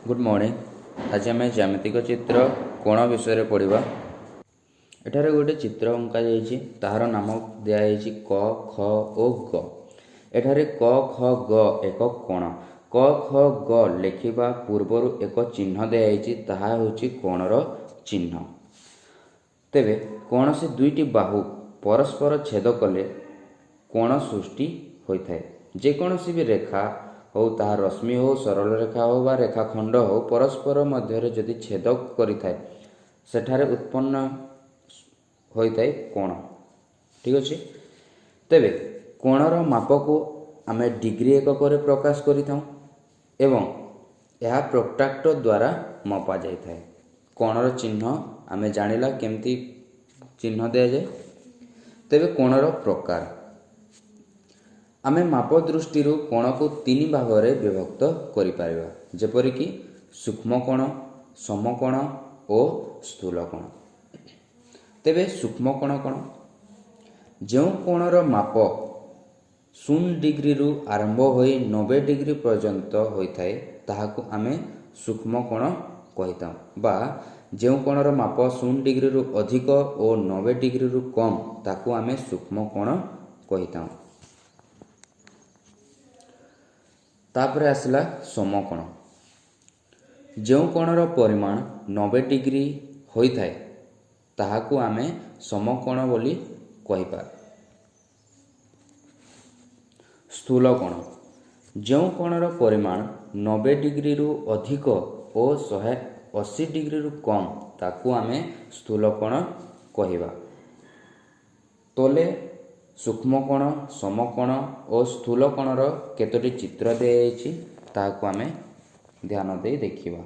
Good morning. आज आम ज्यामितिक चित्र कोण विषय पढ़ा। एठारे गोटे चित्र अंका जाइए, तार नाम दिखाई क ख ओ ग। एठारे क ख ग एक कोण। क ख ग लिखा पूर्वर एक चिन्ह दिखाई, ताहा होछि कोणर चिन्ह। तेबे कौन से दुईटी बाहु परस्पर छेद कले कोण सृष्टि होता है। जेकोसी भी रेखा हो, ताहा रश्मि हो, सरल रेखा हो बा रेखाखंड हो, परस्पर मध्य जदि छेद करिथाए सेठारे उत्पन्न होता है कोण। ठीक अच्छे। तेबे कोणर माप को आमे डिग्री एकक प्रकाश करिथाउ एवं यह प्रोट्राक्टर द्वारा मपा जाय थाए। कोणर चिन्ह आमे जानिला केमती चिन्ह दिया जाए। तेबे कोणर प्रकार आमे माप दृष्टि कोण को तीन भाग में विभक्त करिपारिबा, जेपरिक सूक्ष्म कोण, समकोण और स्थूल कोण। तेबे सूक्ष्म कोण कोण? जो कोणर माप 0 डिग्री रु आरंभ होई 90 डिग्री पर्यंत होता है ताहाकु आमे सूक्ष्म कोण कहिता। बा जो कोणर माप 0 डिग्री रु अधिक और 90 डिग्री रु कम ताकु आमे सूक्ष्म कोण कहिता। तापर आसला समकोण। जो कोणर परिमाण 90 डिग्री होता है ताहाकु आमे समकोण बोली कहिपा। स्थूल कोण। जो कोणर परिमाण 90 डिग्री रु अधिक और 180 डिग्री रु कम ताकु आमे स्थूल कोण कहिबा। तले सूक्ष्म कोण, समकोण और स्थूल कोणर केतोटी चित्र दिया जायछि ताहाकु आमे ध्यान दे देखिबा।